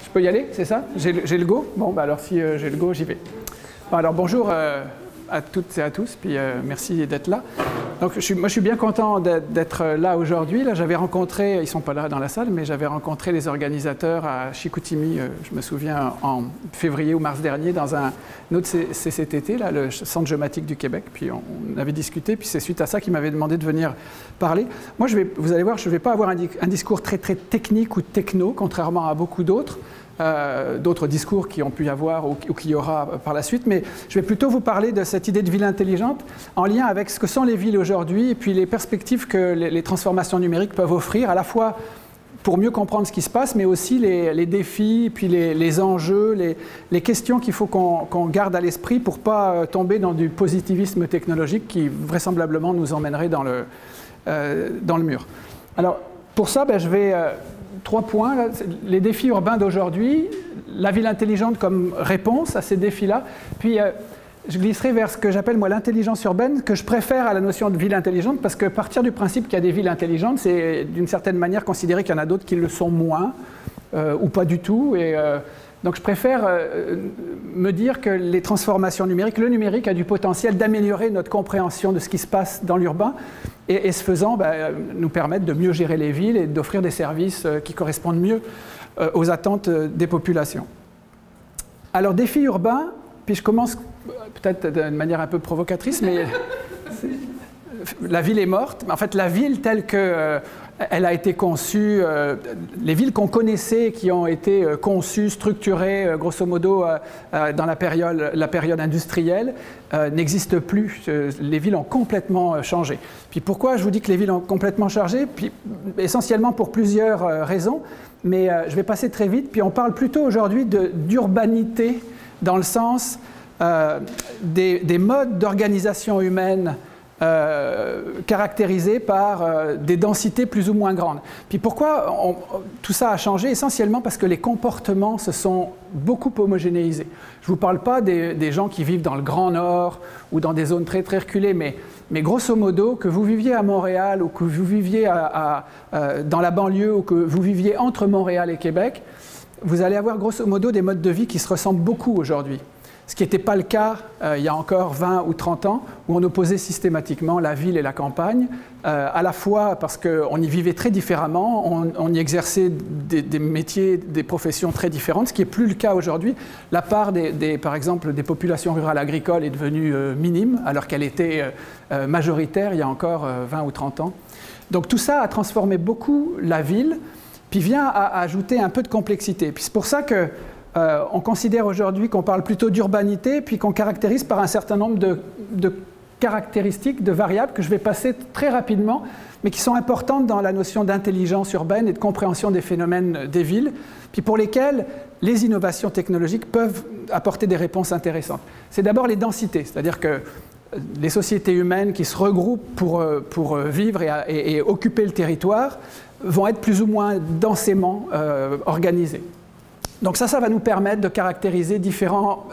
Je peux y aller, c'est ça? J'ai le go? Bon, bah alors si j'ai le go, j'y vais. Bon, alors bonjour à toutes et à tous, puis merci d'être là. Donc moi je suis bien content d'être là aujourd'hui. Là, j'avais rencontré, ils ne sont pas là dans la salle, mais j'avais rencontré les organisateurs à Chicoutimi, je me souviens, en février ou mars dernier, dans un autre CCTT, là, le Centre géomatique du Québec. Puis on avait discuté, puis c'est suite à ça qu'ils m'avaient demandé de venir parler. Moi, vous allez voir, je ne vais pas avoir un discours très technique ou techno, contrairement à beaucoup d'autres discours qui ont pu y avoir ou qu'il y aura par la suite, mais je vais plutôt vous parler de cette idée de ville intelligente en lien avec ce que sont les villes aujourd'hui et puis les perspectives que les transformations numériques peuvent offrir, à la fois pour mieux comprendre ce qui se passe, mais aussi les défis, puis les enjeux, les questions qu'il faut qu'on garde à l'esprit pour ne pas tomber dans du positivisme technologique qui vraisemblablement nous emmènerait dans le mur. Alors, pour ça, je vais... 3 points, là, les défis urbains d'aujourd'hui, la ville intelligente comme réponse à ces défis-là, puis je glisserai vers ce que j'appelle moi l'intelligence urbaine, que je préfère à la notion de ville intelligente, parce que partir du principe qu'il y a des villes intelligentes, c'est d'une certaine manière considérer qu'il y en a d'autres qui le sont moins, ou pas du tout, et donc je préfère me dire que les transformations numériques, le numérique a du potentiel d'améliorer notre compréhension de ce qui se passe dans l'urbain, et ce faisant, nous permettre de mieux gérer les villes et d'offrir des services qui correspondent mieux aux attentes des populations. Alors, défi urbain, puis je commence peut-être d'une manière un peu provocatrice, mais la ville est morte. En fait, la ville telle que... elle a été conçue, les villes qu'on connaissait, qui ont été conçues, structurées, grosso modo, dans la période industrielle, n'existent plus. Les villes ont complètement changé. Puis pourquoi je vous dis que les villes ont complètement changé? Puis essentiellement pour plusieurs raisons, mais je vais passer très vite. Puis on parle plutôt aujourd'hui d'urbanité dans le sens des modes d'organisation humaine caractérisés par des densités plus ou moins grandes. Puis pourquoi tout ça a changé? Essentiellement parce que les comportements se sont beaucoup homogénéisés. Je ne vous parle pas des gens qui vivent dans le Grand Nord ou dans des zones très reculées, mais grosso modo, que vous viviez à Montréal ou que vous viviez dans la banlieue ou que vous viviez entre Montréal et Québec, vous allez avoir grosso modo des modes de vie qui se ressemblent beaucoup aujourd'hui. Ce qui n'était pas le cas il y a encore 20 ou 30 ans, où on opposait systématiquement la ville et la campagne, à la fois parce qu'on y vivait très différemment, on y exerçait des métiers, des professions très différentes, ce qui n'est plus le cas aujourd'hui. La part, par exemple, des populations rurales agricoles est devenue minime, alors qu'elle était majoritaire il y a encore 20 ou 30 ans. Donc tout ça a transformé beaucoup la ville, puis vient à ajouter un peu de complexité. Puis c'est pour ça que on considère aujourd'hui qu'on parle plutôt d'urbanité, puis qu'on caractérise par un certain nombre de caractéristiques, de variables que je vais passer très rapidement, mais qui sont importantes dans la notion d'intelligence urbaine et de compréhension des phénomènes des villes, puis pour lesquelles les innovations technologiques peuvent apporter des réponses intéressantes. C'est d'abord les densités, c'est-à-dire que les sociétés humaines qui se regroupent pour vivre et occuper le territoire vont être plus ou moins densément organisées. Donc ça va nous permettre de caractériser différents,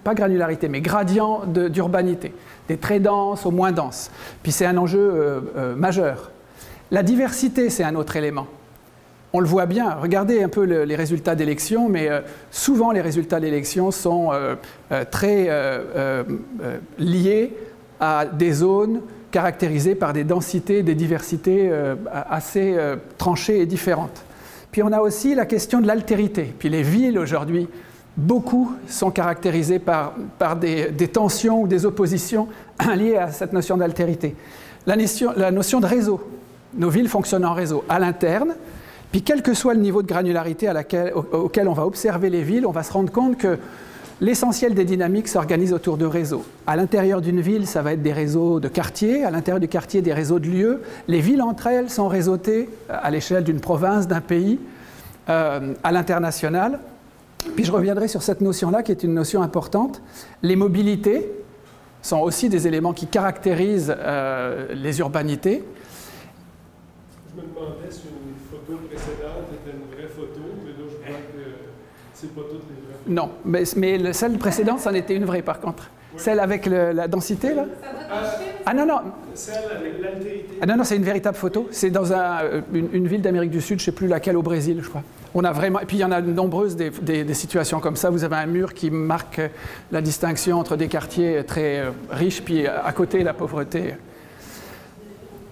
pas granularités, mais gradients d'urbanité, des très denses aux moins denses. Puis c'est un enjeu majeur. La diversité, c'est un autre élément. On le voit bien, regardez un peu les résultats d'élections, mais souvent les résultats d'élections sont très liés à des zones caractérisées par des densités, des diversités assez tranchées et différentes. Puis on a aussi la question de l'altérité. Puis les villes aujourd'hui, beaucoup sont caractérisées par des tensions ou des oppositions liées à cette notion d'altérité. La notion de réseau. Nos villes fonctionnent en réseau à l'interne. Puis quel que soit le niveau de granularité auquel on va observer les villes, on va se rendre compte que l'essentiel des dynamiques s'organise autour de réseaux. À l'intérieur d'une ville, ça va être des réseaux de quartiers, à l'intérieur du quartier, des réseaux de lieux. Les villes entre elles sont réseautées à l'échelle d'une province, d'un pays, à l'international. Puis je reviendrai sur cette notion-là, qui est une notion importante. Les mobilités sont aussi des éléments qui caractérisent les urbanités. Je me demandais si une photo précédente était une vraie photo, mais là je vois que c'est pas toutes les vraies photos. Non, mais celle précédente, c'en était une vraie par contre. Oui. Celle avec la densité, là? Ah non, non. Celle avec l'altérité. Ah non, non, c'est une véritable photo. C'est dans une ville d'Amérique du Sud, je ne sais plus laquelle, au Brésil, je crois. On a vraiment, et puis il y en a de nombreuses des situations comme ça. Vous avez un mur qui marque la distinction entre des quartiers très riches, puis à côté la pauvreté.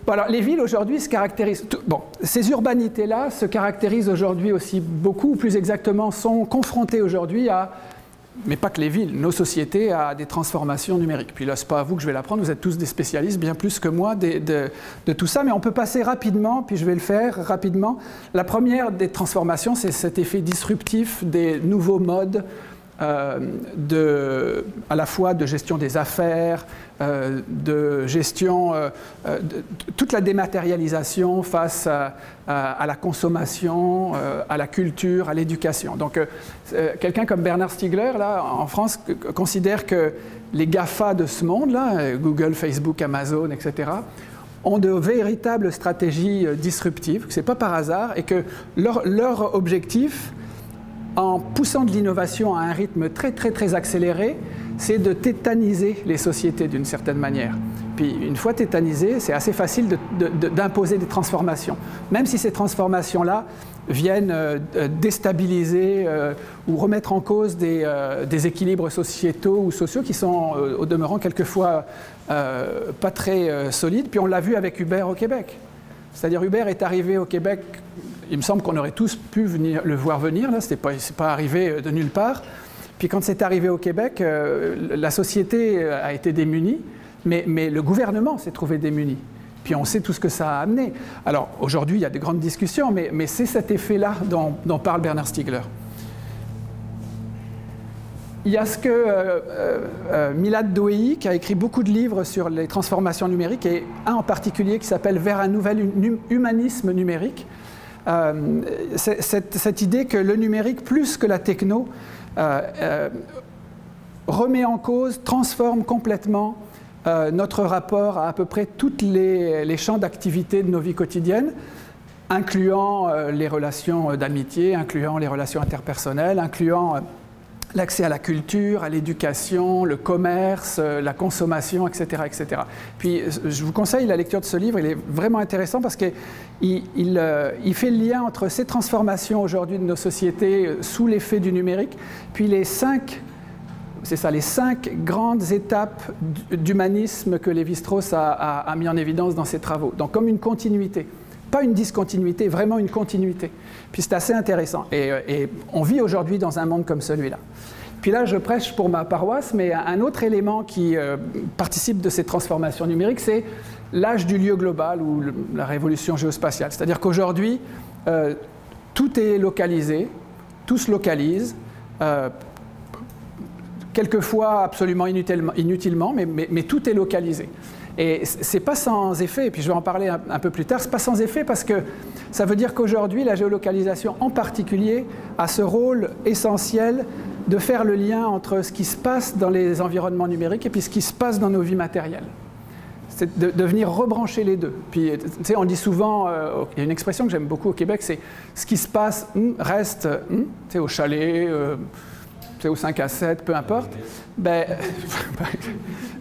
Bon, alors, les villes aujourd'hui se caractérisent... Bon, ces urbanités-là se caractérisent aujourd'hui aussi beaucoup, ou plus exactement sont confrontées aujourd'hui à, mais pas que les villes, nos sociétés, à des transformations numériques. Puis là, ce n'est pas à vous que je vais l'apprendre, vous êtes tous des spécialistes, bien plus que moi, de tout ça, mais on peut passer rapidement, puis je vais le faire rapidement. La première des transformations, c'est cet effet disruptif des nouveaux modes à la fois de gestion des affaires, de gestion, toute la dématérialisation face à la consommation, à la culture, à l'éducation. Donc, quelqu'un comme Bernard Stiegler, là, en France, considère que les GAFA de ce monde-là, Google, Facebook, Amazon, etc., ont de véritables stratégies disruptives, que ce n'est pas par hasard, et que leur objectif, en poussant de l'innovation à un rythme très accéléré, c'est de tétaniser les sociétés d'une certaine manière. Puis une fois tétanisées, c'est assez facile d'imposer des transformations. Même si ces transformations-là viennent déstabiliser ou remettre en cause des équilibres sociétaux ou sociaux qui sont au demeurant quelquefois pas très solides. Puis on l'a vu avec Uber au Québec. C'est-à-dire Uber est arrivé au Québec, il me semble qu'on aurait tous pu le voir venir, là, c'est pas arrivé de nulle part. Puis quand c'est arrivé au Québec, la société a été démunie, mais le gouvernement s'est trouvé démuni. Puis on sait tout ce que ça a amené. Alors aujourd'hui, il y a de grandes discussions, mais c'est cet effet-là dont parle Bernard Stiegler. Il y a ce que Milad Douéhi, qui a écrit beaucoup de livres sur les transformations numériques, et un en particulier qui s'appelle « Vers un nouvel humanisme numérique ». Cette idée que le numérique, plus que la techno, remet en cause, transforme complètement notre rapport à peu près tous les champs d'activité de nos vies quotidiennes, incluant les relations d'amitié, incluant les relations interpersonnelles, incluant l'accès à la culture, à l'éducation, le commerce, la consommation, etc., etc. Puis je vous conseille la lecture de ce livre, il est vraiment intéressant parce qu'il fait le lien entre ces transformations aujourd'hui de nos sociétés sous l'effet du numérique, puis les cinq grandes étapes d'humanisme que Lévi-Strauss a mis en évidence dans ses travaux. Donc comme une continuité. Pas une discontinuité, vraiment une continuité. Puis c'est assez intéressant. Et on vit aujourd'hui dans un monde comme celui-là. Puis là, je prêche pour ma paroisse, mais un autre élément qui participe de ces transformations numériques, c'est l'âge du lieu global ou la révolution géospatiale. C'est-à-dire qu'aujourd'hui, tout est localisé, tout se localise, quelquefois absolument inutilement, mais tout est localisé. Et ce n'est pas sans effet, et puis je vais en parler un peu plus tard, ce n'est pas sans effet parce que ça veut dire qu'aujourd'hui, la géolocalisation en particulier a ce rôle essentiel de faire le lien entre ce qui se passe dans les environnements numériques et puis ce qui se passe dans nos vies matérielles. C'est de venir rebrancher les deux. Puis, tu sais, on dit souvent, il y a une expression que j'aime beaucoup au Québec, c'est ce qui se passe reste tu sais, au chalet, au 5 à 7, peu importe. Ben,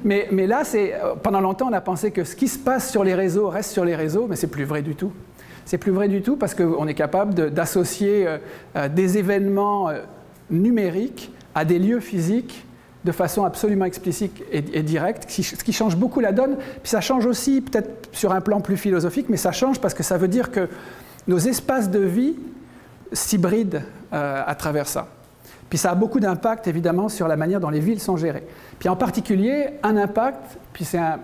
mais là, pendant longtemps, on a pensé que ce qui se passe sur les réseaux reste sur les réseaux, mais c'est plus vrai du tout. C'est plus vrai du tout parce qu'on est capable d'associer des événements numériques à des lieux physiques de façon absolument explicite et directe, ce qui change beaucoup la donne. Puis ça change aussi, peut-être sur un plan plus philosophique, mais ça change parce que ça veut dire que nos espaces de vie s'hybrident à travers ça. Puis ça a beaucoup d'impact, évidemment, sur la manière dont les villes sont gérées. Puis en particulier, un impact, puis c'est un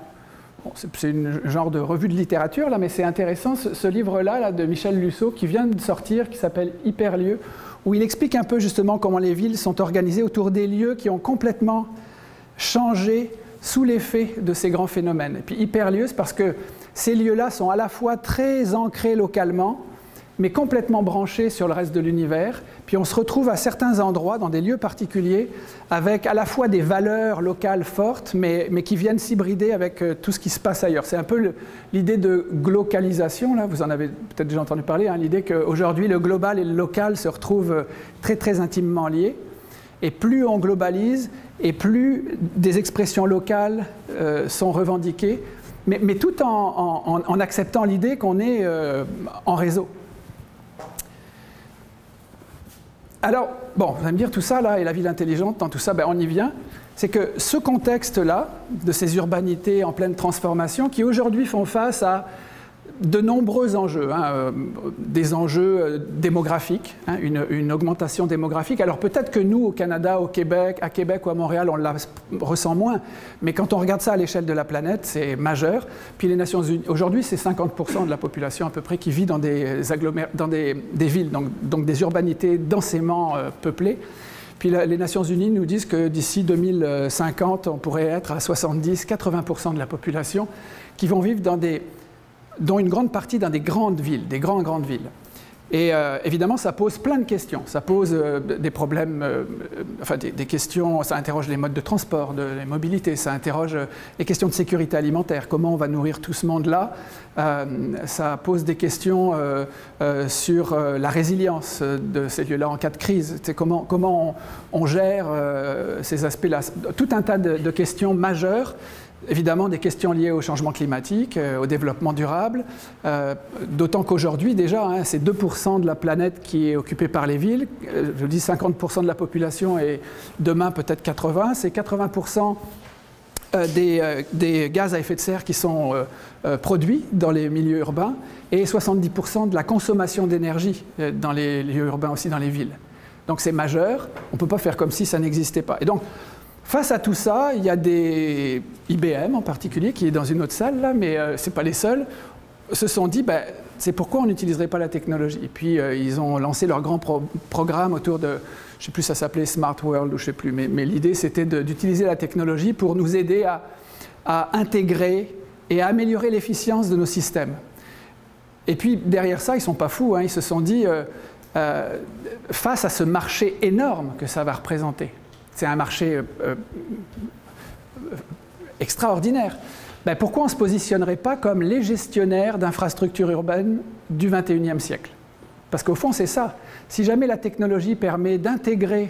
genre de revue de littérature, là, mais c'est intéressant, ce livre-là là, de Michel Lusseau, qui vient de sortir, qui s'appelle « Hyperlieux », où il explique un peu justement comment les villes sont organisées autour des lieux qui ont complètement changé sous l'effet de ces grands phénomènes. Et puis hyperlieux, c'est parce que ces lieux-là sont à la fois très ancrés localement, mais complètement branchés sur le reste de l'univers. Puis on se retrouve à certains endroits, dans des lieux particuliers, avec à la fois des valeurs locales fortes, mais qui viennent s'hybrider avec tout ce qui se passe ailleurs. C'est un peu l'idée de glocalisation, là, vous en avez peut-être déjà entendu parler, hein, l'idée qu'aujourd'hui le global et le local se retrouvent très intimement liés. Et plus on globalise, et plus des expressions locales sont revendiquées, mais tout en acceptant l'idée qu'on est en réseau. Alors, bon, vous allez me dire tout ça, là, et la ville intelligente, dans tout ça, ben, on y vient. C'est que ce contexte-là, de ces urbanités en pleine transformation, qui aujourd'hui font face à de nombreux enjeux, hein, des enjeux démographiques, hein, une augmentation démographique. Alors peut-être que nous, au Canada, au Québec, à Québec ou à Montréal, on la ressent moins, mais quand on regarde ça à l'échelle de la planète, c'est majeur. Puis les Nations Unies, aujourd'hui, c'est 50% de la population à peu près qui vit dans des villes, donc des urbanités densément peuplées. Puis les Nations Unies nous disent que d'ici 2050, on pourrait être à 70-80% de la population qui vont vivre dont une grande partie dans des grandes villes, des grandes villes. Et évidemment, ça pose plein de questions. Ça pose des problèmes, enfin des questions, ça interroge les modes de transport, les mobilités, ça interroge les questions de sécurité alimentaire, comment on va nourrir tout ce monde-là. Ça pose des questions sur la résilience de ces lieux-là en cas de crise. Comment on gère ces aspects-là. Tout un tas de questions majeures. Évidemment, des questions liées au changement climatique, au développement durable, d'autant qu'aujourd'hui, déjà, hein, c'est 2% de la planète qui est occupée par les villes. Je dis 50% de la population et demain peut-être 80%. C'est 80% des gaz à effet de serre qui sont produits dans les milieux urbains et 70% de la consommation d'énergie dans les lieux urbains, aussi dans les villes. Donc c'est majeur, on ne peut pas faire comme si ça n'existait pas. Et donc, face à tout ça, il y a des IBM en particulier, qui est dans une autre salle, là, mais ce n'est pas les seuls, se sont dit, ben, c'est pourquoi on n'utiliserait pas la technologie. Et puis, ils ont lancé leur grand programme autour de, je ne sais plus, ça s'appelait Smart World ou je ne sais plus, mais l'idée, c'était d'utiliser la technologie pour nous aider à intégrer et à améliorer l'efficience de nos systèmes. Et puis, derrière ça, ils ne sont pas fous, hein, ils se sont dit, face à ce marché énorme que ça va représenter, c'est un marché extraordinaire. Ben pourquoi on ne se positionnerait pas comme les gestionnaires d'infrastructures urbaines du XXIe siècle? Parce qu'au fond, c'est ça. Si jamais la technologie permet d'intégrer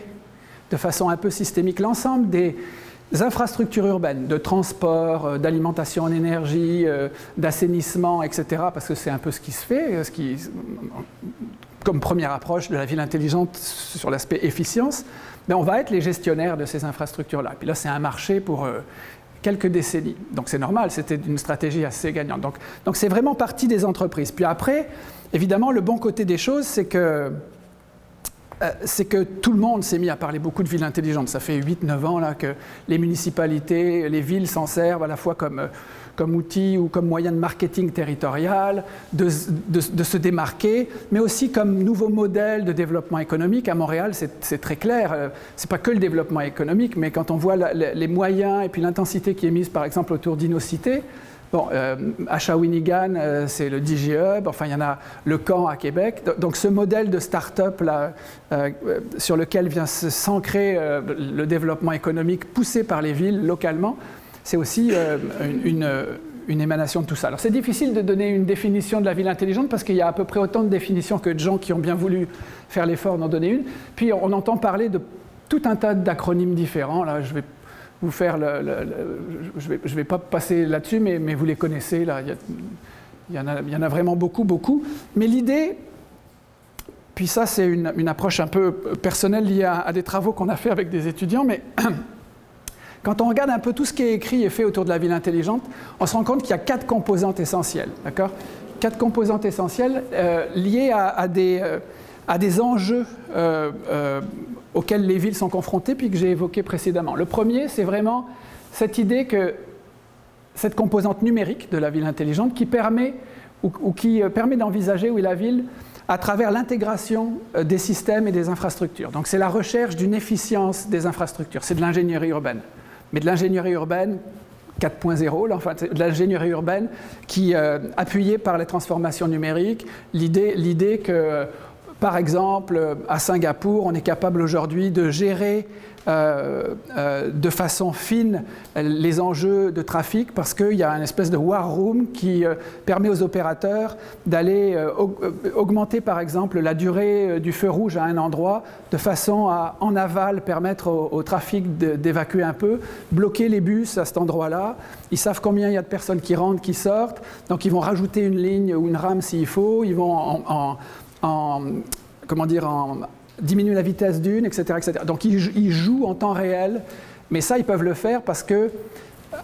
de façon un peu systémique l'ensemble des infrastructures urbaines, de transport, d'alimentation en énergie, d'assainissement, etc., parce que c'est un peu ce qui se fait, comme première approche de la ville intelligente sur l'aspect efficience, mais on va être les gestionnaires de ces infrastructures-là. Puis là, c'est un marché pour quelques décennies. Donc c'est normal, c'était une stratégie assez gagnante. Donc c'est vraiment partie des entreprises. Puis après, évidemment, le bon côté des choses, c'est que tout le monde s'est mis à parler beaucoup de villes intelligentes. Ça fait 8-9 ans là, que les municipalités, les villes s'en servent à la fois comme outil ou comme moyen de marketing territorial, de se démarquer, mais aussi comme nouveau modèle de développement économique. À Montréal, c'est très clair. Ce n'est pas que le développement économique, mais quand on voit les moyens et puis l'intensité qui est mise, par exemple, autour d'InnoCité, bon, à Shawinigan, c'est le DigiHub, enfin il y en a le Camp à Québec. Donc ce modèle de start-up là, sur lequel vient s'ancrer le développement économique poussé par les villes localement, c'est aussi une émanation de tout ça. Alors c'est difficile de donner une définition de la ville intelligente parce qu'il y a à peu près autant de définitions que de gens qui ont bien voulu faire l'effort d'en donner une. Puis on entend parler de tout un tas d'acronymes différents. Là, je vais vous faire je vais pas passer là-dessus, mais vous les connaissez. Là, il y en a vraiment beaucoup. Mais l'idée, puis ça c'est une approche un peu personnelle liée à des travaux qu'on a fait avec des étudiants, mais quand on regarde un peu tout ce qui est écrit et fait autour de la ville intelligente, on se rend compte qu'il y a 4 composantes essentielles, d'accord ? 4 composantes essentielles liées à des enjeux auxquels les villes sont confrontées, puis que j'ai évoqué précédemment. Le premier, c'est vraiment cette idée que cette composante numérique de la ville intelligente qui permet d'envisager la ville à travers l'intégration des systèmes et des infrastructures. Donc c'est la recherche d'une efficience des infrastructures, c'est de l'ingénierie urbaine. Mais de l'ingénierie urbaine 4.0, enfin, de l'ingénierie urbaine qui appuyée par les transformations numériques, l'idée que, par exemple, à Singapour, on est capable aujourd'hui de gérer de façon fine les enjeux de trafic parce qu'il y a une espèce de war room qui permet aux opérateurs d'aller augmenter par exemple la durée du feu rouge à un endroit de façon à en aval permettre au trafic d'évacuer un peu, bloquer les bus à cet endroit-là. Ils savent combien il y a de personnes qui rentrent, qui sortent, donc ils vont rajouter une ligne ou une rame s'il faut, ils vont diminuer la vitesse d'une, etc., etc. Donc ils jouent en temps réel, mais ça, ils peuvent le faire parce que,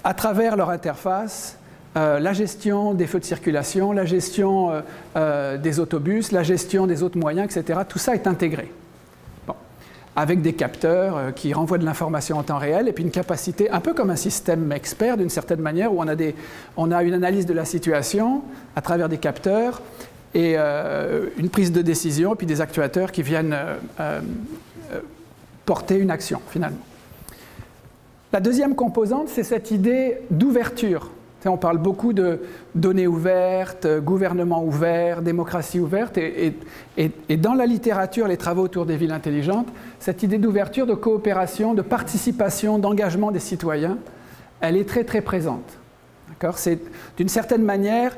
à travers leur interface, la gestion des feux de circulation, la gestion des autobus, la gestion des autres moyens, etc., tout ça est intégré. Bon. Avec des capteurs qui renvoient de l'information en temps réel et puis une capacité, un peu comme un système expert d'une certaine manière, où on a une analyse de la situation à travers des capteurs et une prise de décision, puis des actuateurs qui viennent porter une action, finalement. La deuxième composante, c'est cette idée d'ouverture. On parle beaucoup de données ouvertes, gouvernement ouvert, démocratie ouverte, et dans la littérature, les travaux autour des villes intelligentes, cette idée d'ouverture, de coopération, de participation, d'engagement des citoyens, elle est très très présente. C'est d'une certaine manière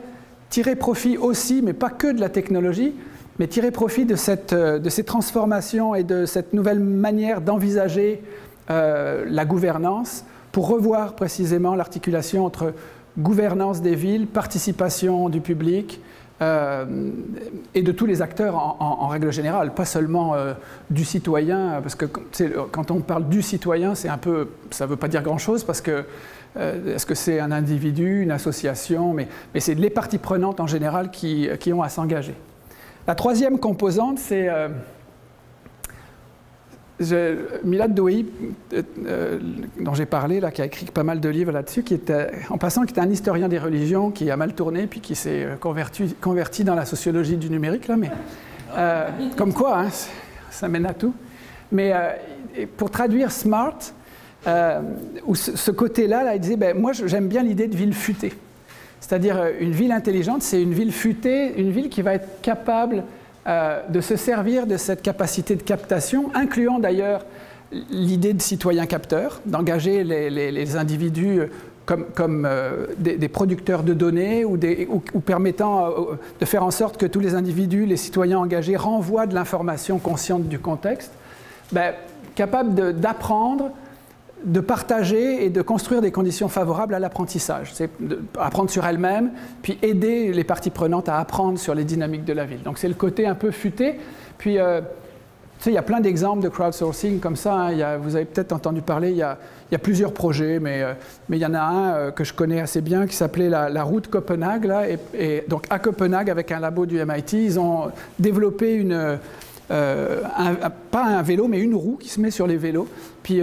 tirer profit aussi, mais pas que de la technologie, mais tirer profit de ces transformations et de cette nouvelle manière d'envisager la gouvernance pour revoir précisément l'articulation entre gouvernance des villes, participation du public et de tous les acteurs en règle générale, pas seulement du citoyen, parce que quand on parle du citoyen, c'est un peu, ça ne veut pas dire grand-chose, parce que est-ce que c'est un individu, une association, mais c'est les parties prenantes en général qui ont à s'engager. La troisième composante, c'est Milad Douei, dont j'ai parlé, là, qui a écrit pas mal de livres là-dessus, qui était un historien des religions, qui a mal tourné, puis qui s'est converti dans la sociologie du numérique, là, mais comme quoi, hein, ça mène à tout. Mais pour traduire smart, où ce côté-là, là, il disait, ben, moi j'aime bien l'idée de ville futée. C'est-à-dire une ville intelligente, c'est une ville futée, une ville qui va être capable de se servir de cette capacité de captation, incluant d'ailleurs l'idée de citoyen capteur, d'engager les individus comme des producteurs de données ou permettant de faire en sorte que tous les individus, les citoyens engagés, renvoient de l'information consciente du contexte, ben, capable d'apprendre, de partager et de construire des conditions favorables à l'apprentissage. C'est apprendre sur elle-même, puis aider les parties prenantes à apprendre sur les dynamiques de la ville. Donc c'est le côté un peu futé. Puis, tu sais, il y a plein d'exemples de crowdsourcing comme ça. Hein. Vous avez peut-être entendu parler, il y a plusieurs projets, mais il y en a un que je connais assez bien qui s'appelait la route Copenhague. Là, et donc à Copenhague, avec un labo du MIT, ils ont développé pas un vélo, mais une roue qui se met sur les vélos, puis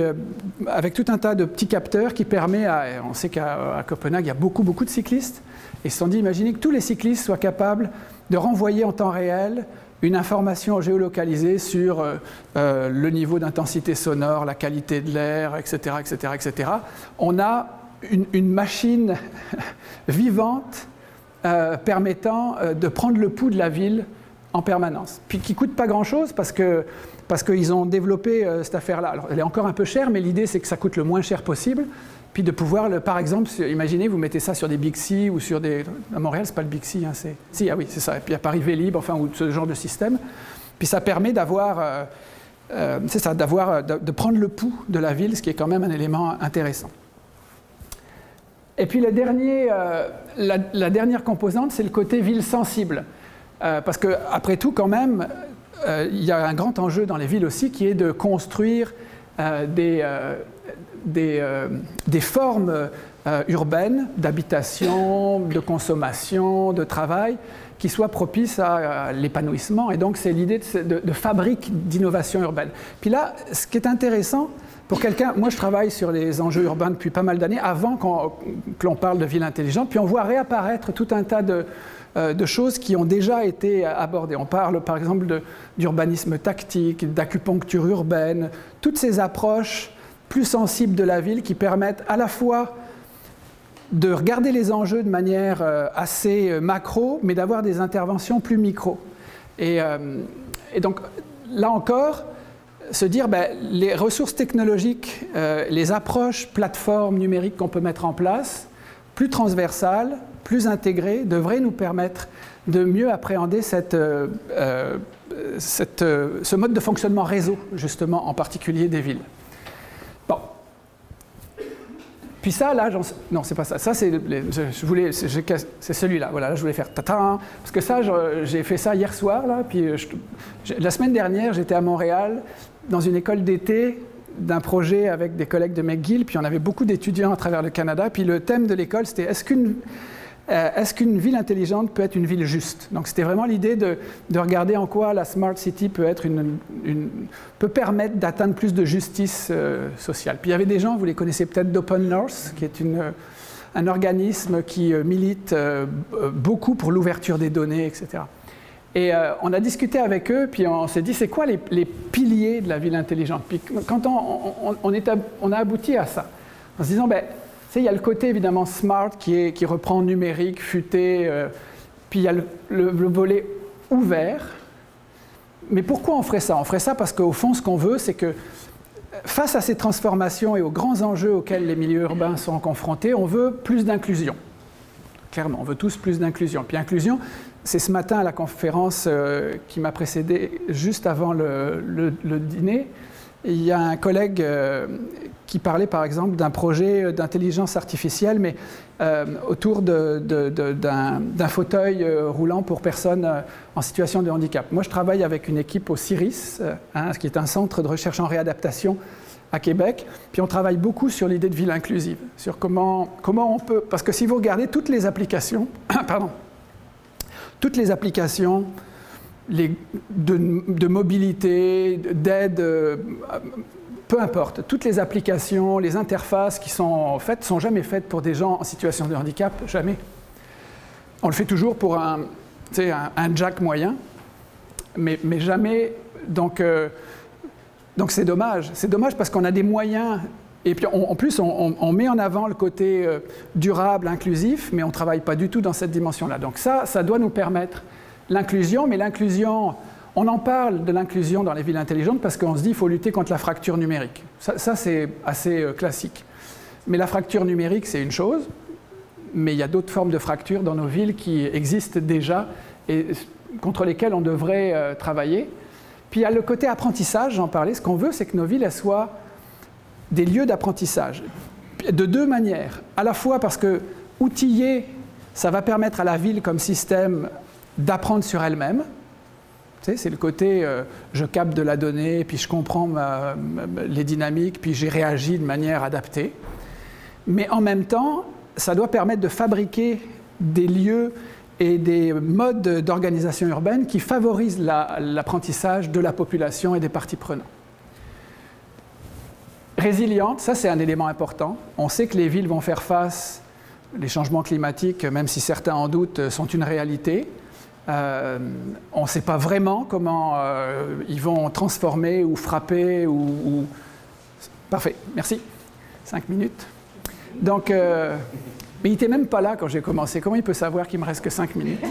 avec tout un tas de petits capteurs qui permet on sait qu'à Copenhague, il y a beaucoup de cyclistes, et ils se sont dit, imaginez que tous les cyclistes soient capables de renvoyer en temps réel une information géolocalisée sur le niveau d'intensité sonore, la qualité de l'air, etc., etc., etc. On a une machine vivante permettant de prendre le pouls de la ville en permanence, puis qui ne coûte pas grand-chose parce qu'ils ont développé cette affaire-là. Alors, elle est encore un peu chère, mais l'idée, c'est que ça coûte le moins cher possible, puis de pouvoir, par exemple, imaginez, vous mettez ça sur des Bixi ou sur des... À Montréal, c'est pas le Bixi, hein, ah oui, c'est ça, et puis à Paris Vélib, enfin, ou ce genre de système, puis ça permet d'avoir, de prendre le pouls de la ville, ce qui est quand même un élément intéressant. Et puis la dernière composante, c'est le côté ville sensible. Parce qu'après tout, quand même, il y a un grand enjeu dans les villes aussi qui est de construire des formes urbaines d'habitation, de consommation, de travail qui soient propices à l'épanouissement. Et donc, c'est l'idée de fabrique d'innovation urbaine. Puis là, ce qui est intéressant pour quelqu'un, moi je travaille sur les enjeux urbains depuis pas mal d'années, avant que l'on parle de ville intelligente, puis on voit réapparaître tout un tas de choses qui ont déjà été abordées. On parle par exemple d'urbanisme tactique, d'acupuncture urbaine, toutes ces approches plus sensibles de la ville qui permettent à la fois de regarder les enjeux de manière assez macro, mais d'avoir des interventions plus micro. Et donc là encore, se dire les ressources technologiques, les approches plateformes numériques qu'on peut mettre en place, plus transversales, plus intégrée, devrait nous permettre de mieux appréhender ce mode de fonctionnement réseau, justement, en particulier des villes. Bon. Puis ça, là, non, c'est pas ça. Ça, c'est c'est celui-là. Voilà, là, je voulais faire tata, parce que ça, j'ai fait ça hier soir, là. Puis la semaine dernière, j'étais à Montréal dans une école d'été d'un projet avec des collègues de McGill. Puis on avait beaucoup d'étudiants à travers le Canada. Puis le thème de l'école, c'était est-ce qu'une ville intelligente peut être une ville juste? Donc c'était vraiment l'idée de regarder en quoi la Smart City peut être peut permettre d'atteindre plus de justice sociale. Puis il y avait des gens, vous les connaissez peut-être, d'Open North, qui est un organisme qui milite beaucoup pour l'ouverture des données, etc. Et on a discuté avec eux, puis on s'est dit, c'est quoi les piliers de la ville intelligente? Puis quand on a abouti à ça, en se disant, ben, il y a le côté évidemment smart qui reprend numérique, futé, puis il y a le volet ouvert. Mais pourquoi on ferait ça? On ferait ça parce qu'au fond, ce qu'on veut, c'est que face à ces transformations et aux grands enjeux auxquels les milieux urbains sont confrontés, on veut plus d'inclusion. Clairement, on veut tous plus d'inclusion. Puis inclusion, c'est ce matin à la conférence qui m'a précédé juste avant le dîner. Il y a un collègue qui parlait par exemple d'un projet d'intelligence artificielle, mais autour d'un fauteuil roulant pour personnes en situation de handicap. Moi, je travaille avec une équipe au CIRIS, qui est un centre de recherche en réadaptation à Québec. Puis on travaille beaucoup sur l'idée de ville inclusive, sur comment on peut... Parce que si vous regardez toutes les applications, toutes les applications de mobilité, d'aide, peu importe, toutes les applications, les interfaces qui sont faites, sont jamais faites pour des gens en situation de handicap, jamais. On le fait toujours pour un jack moyen, mais jamais. Donc c'est dommage. C'est dommage parce qu'on a des moyens. Et puis en plus, on met en avant le côté durable, inclusif, mais on ne travaille pas du tout dans cette dimension-là. Donc ça doit nous permettre l'inclusion, mais l'inclusion, on en parle de l'inclusion dans les villes intelligentes parce qu'on se dit qu'il faut lutter contre la fracture numérique. Ça c'est assez classique. Mais la fracture numérique, c'est une chose, mais il y a d'autres formes de fractures dans nos villes qui existent déjà et contre lesquelles on devrait travailler. Puis il y a le côté apprentissage, j'en parlais. Ce qu'on veut, c'est que nos villes elles soient des lieux d'apprentissage, de deux manières. À la fois parce que outiller, ça va permettre à la ville comme système d'apprendre sur elle-même. Tu sais, c'est le côté je capte de la donnée, puis je comprends les dynamiques, puis j'y réagis de manière adaptée. Mais en même temps, ça doit permettre de fabriquer des lieux et des modes d'organisation urbaine qui favorisent l'apprentissage de la population et des parties prenantes. Résiliente, ça c'est un élément important. On sait que les villes vont faire face, les changements climatiques, même si certains en doutent, sont une réalité. On ne sait pas vraiment comment ils vont transformer ou frapper ou... Parfait, merci. 5 minutes. Donc, mais il n'était même pas là quand j'ai commencé. Comment il peut savoir qu'il me reste que 5 minutes?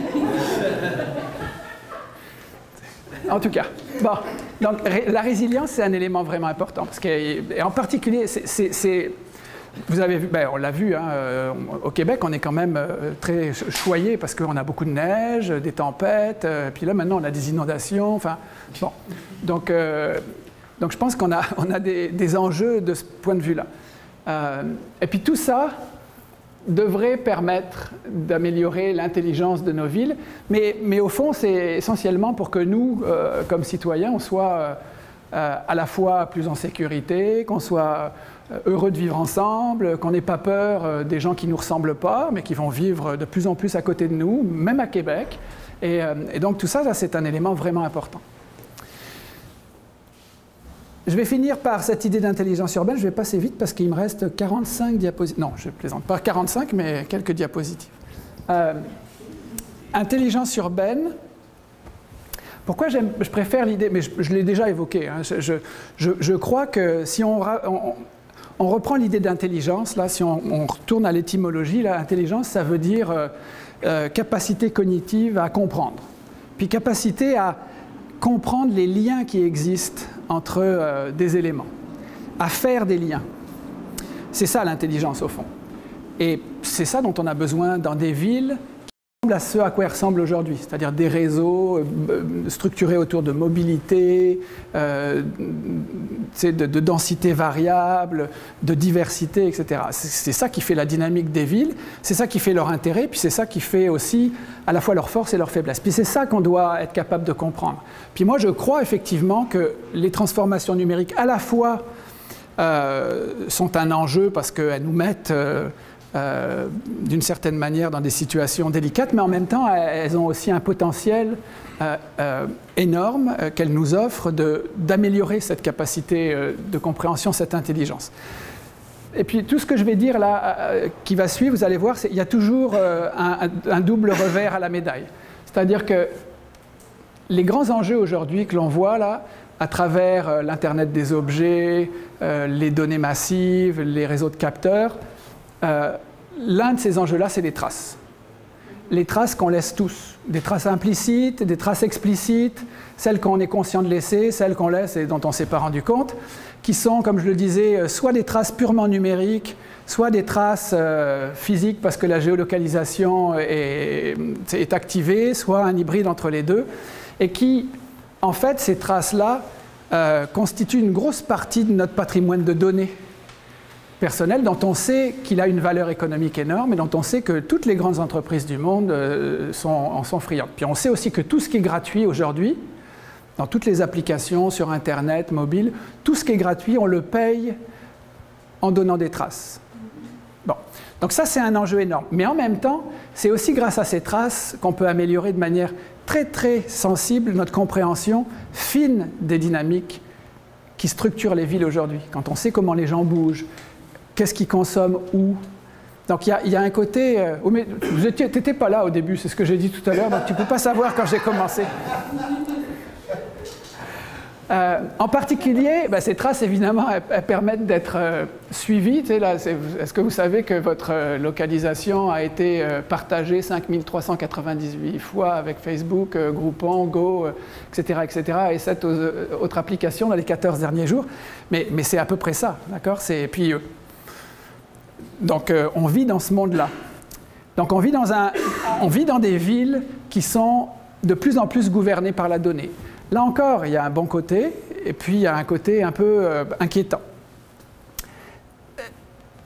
En tout cas, bon. Donc la résilience, c'est un élément vraiment important. Parce que, et en particulier, vous avez vu, ben, on l'a vu, hein, au Québec, on est quand même très choyé parce qu'on a beaucoup de neige, des tempêtes, puis là maintenant on a des inondations, enfin, bon. Donc je pense qu'on a des enjeux de ce point de vue-là. Et puis tout ça devrait permettre d'améliorer l'intelligence de nos villes, mais au fond, c'est essentiellement pour que nous, comme citoyens, on soit à la fois plus en sécurité, qu'on soit heureux de vivre ensemble, qu'on n'ait pas peur des gens qui ne nous ressemblent pas, mais qui vont vivre de plus en plus à côté de nous, même à Québec. Et donc tout ça, c'est un élément vraiment important. Je vais finir par cette idée d'intelligence urbaine. Je vais passer vite parce qu'il me reste 45 diapositives. Non, je plaisante. Pas 45, mais quelques diapositives. Intelligence urbaine. Pourquoi je préfère l'idée, mais je l'ai déjà évoqué. Hein, je crois que si on reprend l'idée d'intelligence, là, si on retourne à l'étymologie, intelligence, ça veut dire capacité cognitive à comprendre. Puis capacité à comprendre les liens qui existent entre des éléments, à faire des liens. C'est ça l'intelligence au fond. Et c'est ça dont on a besoin dans des villes à ce à quoi ils ressemblent aujourd'hui, c'est-à-dire des réseaux structurés autour de mobilité, de densité variable, de diversité, etc. C'est ça qui fait la dynamique des villes, c'est ça qui fait leur intérêt, puis c'est ça qui fait aussi à la fois leur force et leur faiblesse. Puis c'est ça qu'on doit être capable de comprendre. Puis moi, je crois effectivement que les transformations numériques, à la fois, sont un enjeu parce qu'elles nous mettent d'une certaine manière dans des situations délicates, mais en même temps, elles ont aussi un potentiel énorme qu'elles nous offrent d'améliorer cette capacité de compréhension, cette intelligence. Et puis tout ce que je vais dire là, qui va suivre, vous allez voir, il y a toujours un double revers à la médaille. C'est-à-dire que les grands enjeux aujourd'hui que l'on voit là, à travers l'Internet des objets, les données massives, les réseaux de capteurs, l'un de ces enjeux-là, c'est les traces. Les traces qu'on laisse tous. Des traces implicites, des traces explicites, celles qu'on est conscient de laisser, celles qu'on laisse et dont on ne s'est pas rendu compte, qui sont, comme je le disais, soit des traces purement numériques, soit des traces physiques parce que la géolocalisation est activée, soit un hybride entre les deux, et qui, en fait, ces traces-là constituent une grosse partie de notre patrimoine de données personnel dont on sait qu'il a une valeur économique énorme et dont on sait que toutes les grandes entreprises du monde en sont friandes. Puis on sait aussi que tout ce qui est gratuit aujourd'hui, dans toutes les applications sur Internet, mobile, tout ce qui est gratuit, on le paye en donnant des traces. Bon. Donc ça, c'est un enjeu énorme. Mais en même temps, c'est aussi grâce à ces traces qu'on peut améliorer de manière très, très sensible notre compréhension fine des dynamiques qui structurent les villes aujourd'hui. Quand on sait comment les gens bougent, qu'est-ce qu'ils consomment où. Donc il y a un côté... tu n'étais pas là au début, c'est ce que j'ai dit tout à l'heure, donc tu ne peux pas savoir quand j'ai commencé. En particulier, ces traces, évidemment, elles permettent d'être suivies. Tu sais, là, est-ce que vous savez que votre localisation a été partagée 5398 fois avec Facebook, Groupon, Go, etc., et 7 autres applications dans les 14 derniers jours? Mais c'est à peu près ça, d'accord? Puis, donc, on vit dans ce monde-là. Donc, on vit dans des villes qui sont de plus en plus gouvernées par la donnée. Là encore, il y a un bon côté, et puis il y a un côté un peu inquiétant.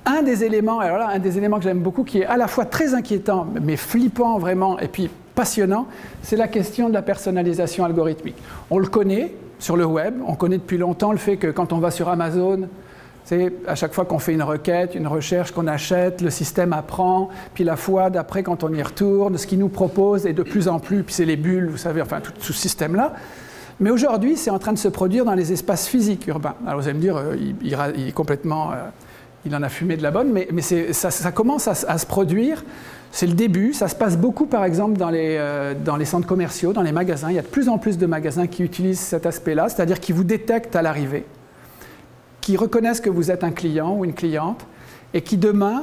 Un des éléments que j'aime beaucoup, qui est à la fois très inquiétant, mais flippant vraiment, et puis passionnant, c'est la question de la personnalisation algorithmique. On le connaît sur le web, on connaît depuis longtemps le fait que quand on va sur Amazon, à chaque fois qu'on fait une requête, une recherche, qu'on achète, le système apprend, puis la fois d'après, quand on y retourne, ce qu'il nous propose est de plus en plus, puis c'est les bulles, vous savez, enfin tout ce système-là. Mais aujourd'hui, c'est en train de se produire dans les espaces physiques urbains. Alors vous allez me dire, il est complètement... il en a fumé de la bonne, mais ça commence à se produire. C'est le début. Ça se passe beaucoup, par exemple, dans les centres commerciaux, dans les magasins. Il y a de plus en plus de magasins qui utilisent cet aspect-là, c'est-à-dire qui vous détectent à l'arrivée, qui reconnaissent que vous êtes un client ou une cliente, et qui demain,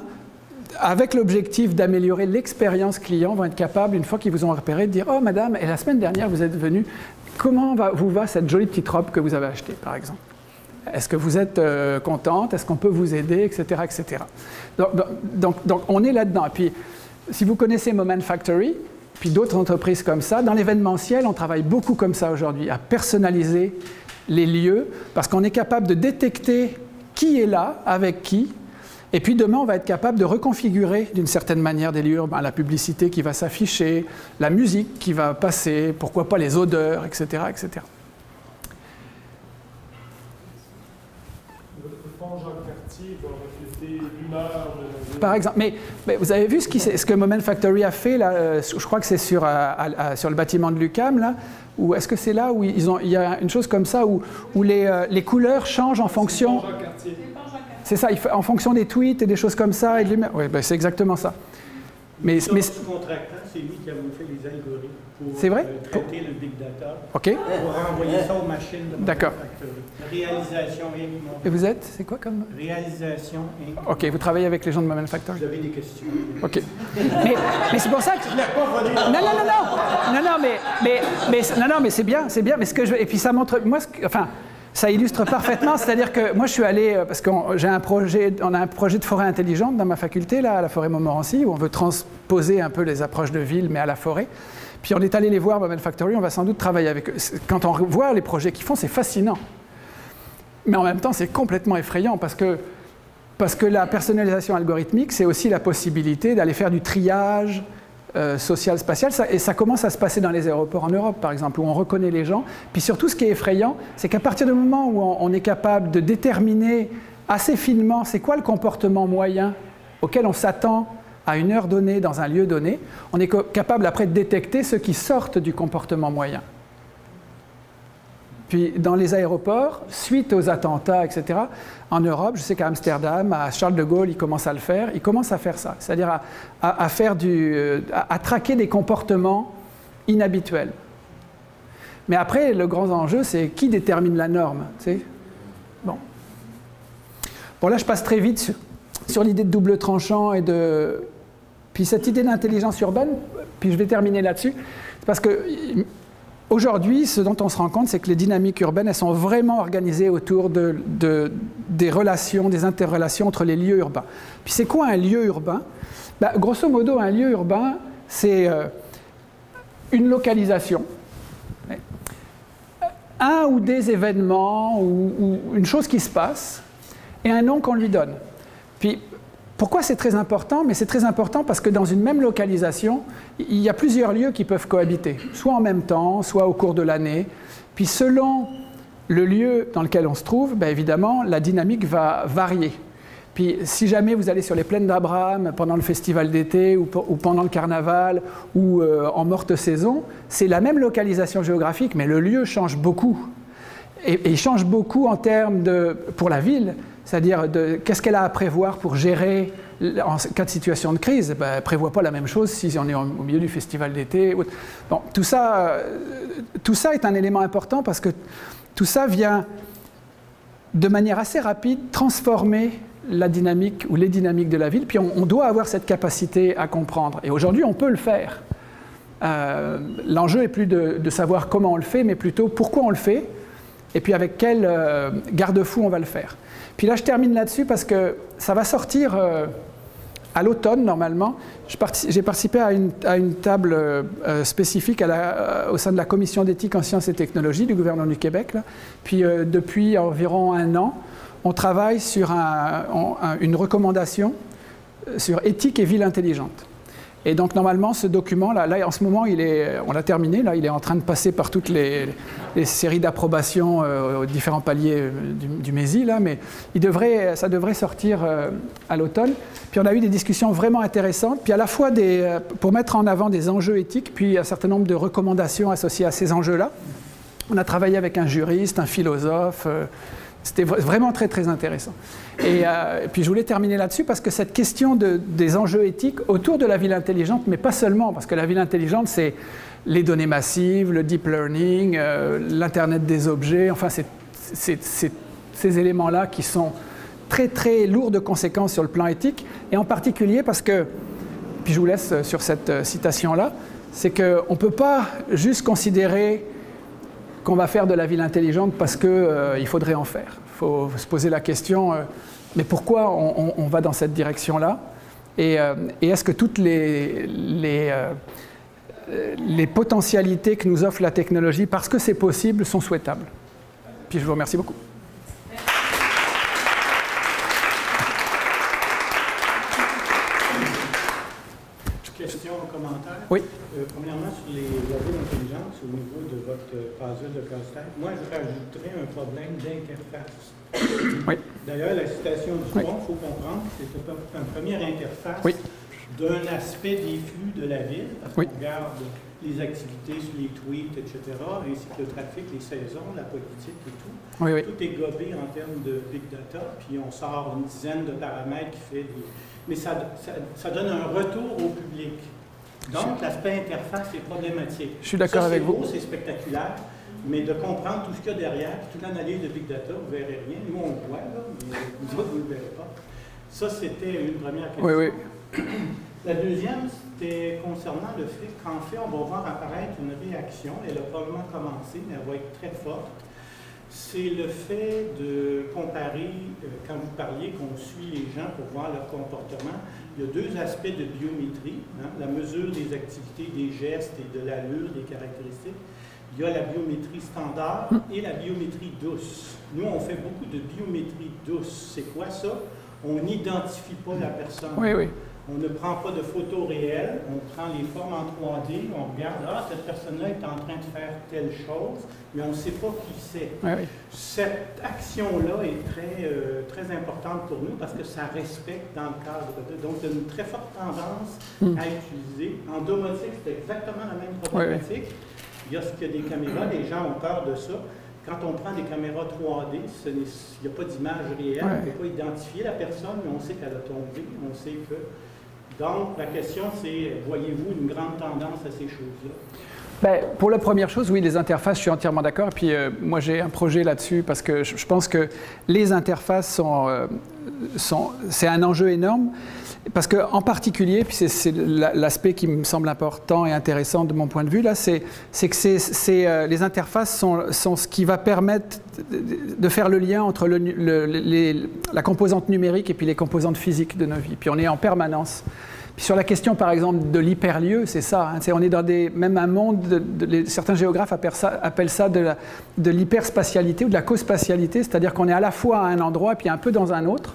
avec l'objectif d'améliorer l'expérience client, vont être capables, une fois qu'ils vous ont repéré, de dire « Oh madame, et la semaine dernière vous êtes venue, comment vous va cette jolie petite robe que vous avez achetée, par exemple ? Est-ce que vous êtes contente? Est-ce qu'on peut vous aider, etc. etc. » Donc on est là-dedans. Et puis, si vous connaissez Moment Factory, puis d'autres entreprises comme ça, dans l'événementiel, on travaille beaucoup comme ça aujourd'hui, à personnaliser les lieux, parce qu'on est capable de détecter qui est là, avec qui, et puis demain, on va être capable de reconfigurer d'une certaine manière des lieux urbains, la publicité qui va s'afficher, la musique qui va passer, pourquoi pas les odeurs, etc. etc. Le pont Jacques-Cartier va refléter l'humeur de la ville. Par exemple, mais vous avez vu ce que Moment Factory a fait, là, je crois que c'est sur le bâtiment de l'UQAM, là, ou est-ce que c'est là où il y a une chose comme ça, où les couleurs changent en fonction... C'est ça, en fonction des tweets et des choses comme ça. Oui, c'est exactement ça. Mais contractant, c'est lui qui a fait les algorithmes pour traiter le big data, pour renvoyer ça aux machines de D'accord. Réalisation Inc. Et vous êtes, c'est quoi comme... Réalisation Inc. OK, vous travaillez avec les gens de Moment Factory. Vous avez des questions. OK. Mais c'est pour ça que... Non, mais c'est bien, mais ce que je... Et puis ça montre... Ça illustre parfaitement, c'est-à-dire que moi je suis allé, parce qu'on a un projet de forêt intelligente dans ma faculté, là, à la forêt Montmorency, où on veut transposer un peu les approches de ville, mais à la forêt. Puis on est allé les voir, Mobile Factory, on va sans doute travailler avec eux. Quand on voit les projets qu'ils font, c'est fascinant. Mais en même temps, c'est complètement effrayant, parce que la personnalisation algorithmique, c'est aussi la possibilité d'aller faire du triage social-spatial, et ça commence à se passer dans les aéroports en Europe, par exemple, où on reconnaît les gens. Puis surtout, ce qui est effrayant, c'est qu'à partir du moment où on est capable de déterminer assez finement c'est quoi le comportement moyen auquel on s'attend à une heure donnée dans un lieu donné, on est capable après de détecter ceux qui sortent du comportement moyen. Puis dans les aéroports, suite aux attentats, etc., en Europe, je sais qu'à Amsterdam, à Charles de Gaulle, ils commencent à le faire. Ils commencent à faire ça, c'est-à-dire à traquer des comportements inhabituels. Mais après, le grand enjeu, c'est qui détermine la norme, tu sais? Bon, là, je passe très vite sur l'idée de double tranchant et de... Puis cette idée d'intelligence urbaine, puis je vais terminer là-dessus, parce que... Aujourd'hui, ce dont on se rend compte, c'est que les dynamiques urbaines, elles sont vraiment organisées autour des relations, des interrelations entre les lieux urbains. Puis c'est quoi un lieu urbain? Ben, grosso modo, un lieu urbain, c'est une localisation, un ou des événements, ou une chose qui se passe, et un nom qu'on lui donne. Puis, pourquoi c'est très important? Mais c'est très important parce que dans une même localisation, il y a plusieurs lieux qui peuvent cohabiter, soit en même temps, soit au cours de l'année. Puis selon le lieu dans lequel on se trouve, ben évidemment, la dynamique va varier. Puis si jamais vous allez sur les plaines d'Abraham pendant le festival d'été ou pendant le carnaval ou en morte saison, c'est la même localisation géographique, mais le lieu change beaucoup. Et il change beaucoup en termes pour la ville, c'est-à-dire qu'est-ce qu'elle a à prévoir pour gérer en cas de situation de crise. Ben, elle ne prévoit pas la même chose si on est au milieu du festival d'été. Bon, tout ça est un élément important parce que tout ça vient de manière assez rapide transformer la dynamique ou les dynamiques de la ville, puis on doit avoir cette capacité à comprendre. Et aujourd'hui, on peut le faire. L'enjeu n'est plus de savoir comment on le fait, mais plutôt pourquoi on le fait, et puis avec quel garde-fou on va le faire. Puis là, je termine là-dessus parce que ça va sortir à l'automne, normalement. J'ai participé à une table spécifique au sein de la Commission d'éthique en sciences et technologies du gouvernement du Québec. Là. Puis depuis environ 1 an, on travaille sur une recommandation sur éthique et ville intelligente. Et donc normalement ce document, là en ce moment, on l'a terminé, là, il est en train de passer par toutes les séries d'approbation aux différents paliers du MESI, là, mais ça devrait sortir à l'automne. Puis on a eu des discussions vraiment intéressantes, puis à la fois pour mettre en avant des enjeux éthiques, puis un certain nombre de recommandations associées à ces enjeux-là. On a travaillé avec un juriste, un philosophe. C'était vraiment très, très intéressant. Et puis je voulais terminer là-dessus parce que cette question des enjeux éthiques autour de la ville intelligente, mais pas seulement, parce que la ville intelligente, c'est les données massives, le deep learning, l'Internet des objets, enfin, c'est ces éléments-là qui sont très, très lourds de conséquences sur le plan éthique, et en particulier parce que, puis je vous laisse sur cette citation-là, c'est qu'on ne peut pas juste considérer qu'on va faire de la ville intelligente parce qu'il faudrait en faire. Il faut se poser la question, mais pourquoi on va dans cette direction-là? Et est-ce que toutes les potentialités que nous offre la technologie, parce que c'est possible, sont souhaitables? Puis je vous remercie beaucoup. Questions, commentaires? Oui. Premièrement, sur la ville intelligente, au niveau de votre puzzle de casse-tête, moi, je rajouterais un problème d'interface. Oui. D'ailleurs, la citation du fond, il faut comprendre que c'est une première interface d'un aspect des flux de la ville, parce qu'on regarde les activités sur les tweets, etc., ainsi que le trafic, les saisons, la politique et tout. Oui, oui. Tout est gobé en termes de big data, puis on sort une dizaine de paramètres qui fait des... Mais ça donne un retour au public. Donc, l'aspect interface est problématique. Je suis d'accord avec vous. C'est spectaculaire, mais de comprendre tout ce qu'il y a derrière, toute l'analyse de big data, vous ne verrez rien. Nous, on le voit, là, mais vous autres, vous ne le verrez pas. Ça, c'était une première question. Oui, oui. La deuxième, c'était concernant le fait qu'en fait, on va voir apparaître une réaction. Elle a probablement commencé, mais elle va être très forte. C'est le fait de comparer, quand vous parliez qu'on suit les gens pour voir leur comportement, il y a deux aspects de biométrie, hein, la mesure des activités, des gestes et de l'allure, des caractéristiques. Il y a la biométrie standard et la biométrie douce. Nous, on fait beaucoup de biométrie douce. C'est quoi ça? On n'identifie pas la personne. Oui, oui. On ne prend pas de photos réelles, on prend les formes en 3D, on regarde, ah, cette personne-là est en train de faire telle chose, mais on ne sait pas qui c'est. Oui, oui. Cette action-là est très importante pour nous parce que ça respecte dans le cadre de... Donc, il y a une très forte tendance à utiliser. En domotique, c'est exactement la même problématique. Oui, oui. Il y a des caméras, les gens ont peur de ça. Quand on prend des caméras 3D, il n'y a pas d'image réelle, on ne peut pas identifier la personne, mais on sait qu'elle a tombé, on sait que... Donc, la question, c'est, voyez-vous une grande tendance à ces choses-là? Ben, pour la première chose, oui, les interfaces, je suis entièrement d'accord. Et puis, moi, j'ai un projet là-dessus parce que je pense que les interfaces c'est un enjeu énorme. Parce qu'en particulier, puis c'est l'aspect qui me semble important et intéressant de mon point de vue, là, c'est que les interfaces sont ce qui va permettre de faire le lien entre la composante numérique et puis les composantes physiques de nos vies. Puis on est en permanence. Puis sur la question, par exemple, de l'hyperlieu, c'est ça. Hein, on est dans même un monde, certains géographes appellent ça de l'hyperspatialité ou de la cospatialité, c'est-à-dire qu'on est à la fois à un endroit puis un peu dans un autre.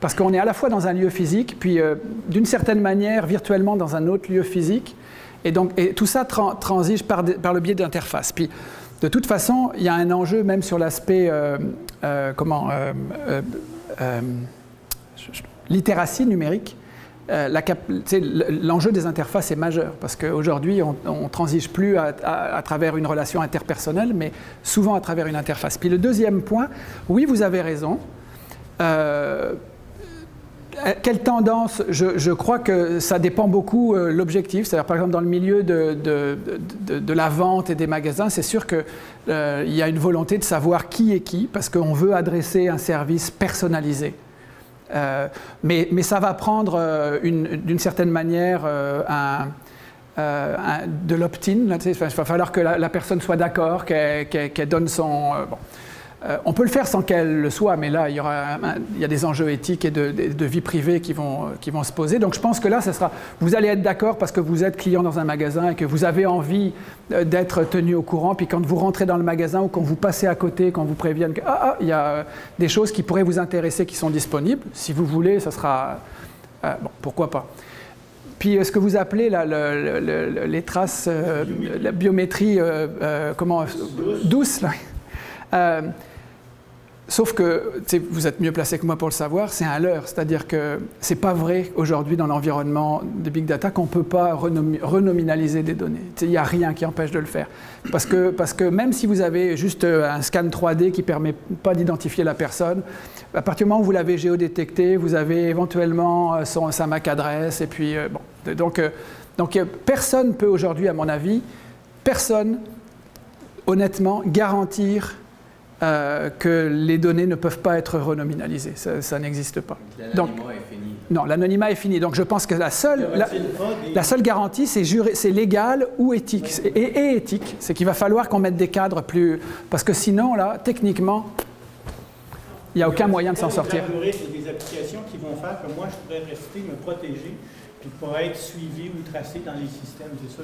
Parce qu'on est à la fois dans un lieu physique, puis d'une certaine manière, virtuellement dans un autre lieu physique. Et tout ça transige par le biais d'interfaces. Puis, de toute façon, il y a un enjeu même sur l'aspect, littératie numérique. L'enjeu des interfaces est majeur, parce qu'aujourd'hui, on ne transige plus à travers une relation interpersonnelle, mais souvent à travers une interface. Puis le deuxième point, oui, vous avez raison. Quelle tendance? Je crois que ça dépend beaucoup l'objectif. C'est-à-dire, par exemple, dans le milieu de la vente et des magasins, c'est sûr qu'il y a une volonté de savoir qui est qui, parce qu'on veut adresser un service personnalisé. Mais ça va prendre, d'une certaine manière, de l'opt-in. Il va falloir que la personne soit d'accord, qu'elle donne son... bon. On peut le faire sans qu'elle le soit, mais là, il y a des enjeux éthiques et de vie privée qui vont se poser. Donc, je pense que là, vous allez être d'accord parce que vous êtes client dans un magasin et que vous avez envie d'être tenu au courant. Puis quand vous rentrez dans le magasin ou quand vous passez à côté, quand vous préviennent qu'il y a des choses qui pourraient vous intéresser qui sont disponibles. Si vous voulez, ça sera... bon, pourquoi pas. Puis ce que vous appelez là, les traces, la biométrie douce, là. Sauf que, vous êtes mieux placé que moi pour le savoir, c'est un leurre. C'est-à-dire que ce n'est pas vrai aujourd'hui dans l'environnement de Big Data qu'on ne peut pas renominaliser des données. Il n'y a rien qui empêche de le faire. Parce que même si vous avez juste un scan 3D qui ne permet pas d'identifier la personne, à partir du moment où vous l'avez géodétecté, vous avez éventuellement sa MAC adresse. Et puis, bon. Donc personne ne peut aujourd'hui, à mon avis, honnêtement, garantir que les données ne peuvent pas être renominalisées. Ça n'existe pas. L'anonymat est fini. Non, l'anonymat est fini. Donc je pense que la seule garantie, c'est légal ou éthique. Et éthique. C'est qu'il va falloir qu'on mette des cadres plus... Parce que sinon, là, techniquement, il n'y a aucun moyen de s'en sortir. Il y a des applications qui vont faire que moi, je pourrais rester, me protéger, puis pour être suivi ou tracé dans les systèmes. C'est ça.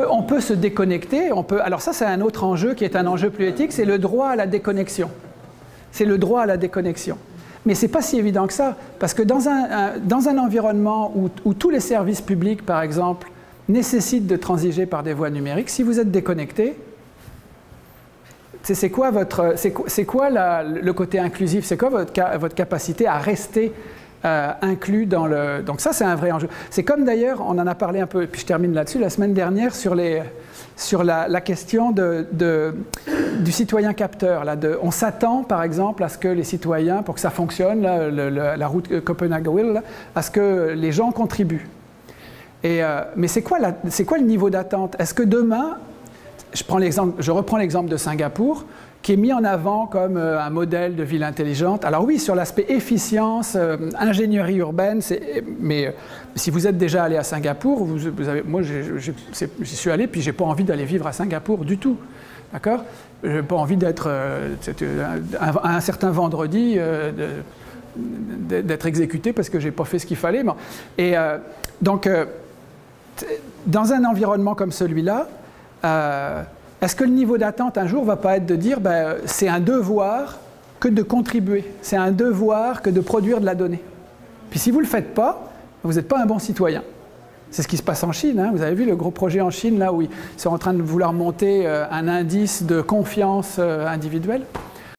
On peut se déconnecter. Alors ça, c'est un autre enjeu qui est un enjeu plus éthique, c'est le droit à la déconnexion. C'est le droit à la déconnexion. Mais ce n'est pas si évident que ça, parce que dans un environnement où tous les services publics, par exemple, nécessitent de transiger par des voies numériques, si vous êtes déconnecté, c'est quoi le côté inclusif? C'est quoi votre capacité à rester inclus dans le... Donc ça, c'est un vrai enjeu. C'est comme d'ailleurs, on en a parlé un peu, et puis je termine là-dessus, la semaine dernière, sur la question du citoyen capteur. On s'attend, par exemple, à ce que les citoyens, pour que ça fonctionne, la route Copenhague-Will, à ce que les gens contribuent. Mais c'est quoi le niveau d'attente? Est-ce que demain, je reprends l'exemple de Singapour, qui est mis en avant comme un modèle de ville intelligente. Alors oui, sur l'aspect efficience, ingénierie urbaine, mais si vous êtes déjà allé à Singapour, moi j'y suis allé, puis je n'ai pas envie d'aller vivre à Singapour du tout. D'accord? Je n'ai pas envie d'être, un certain vendredi, d'être exécuté parce que je n'ai pas fait ce qu'il fallait. Et donc, dans un environnement comme celui-là, est-ce que le niveau d'attente un jour ne va pas être de dire c'est un devoir que de contribuer, c'est un devoir que de produire de la donnée. Puis si vous ne le faites pas, vous n'êtes pas un bon citoyen. C'est ce qui se passe en Chine. Hein. Vous avez vu le gros projet en Chine, là où ils sont en train de vouloir monter un indice de confiance individuelle.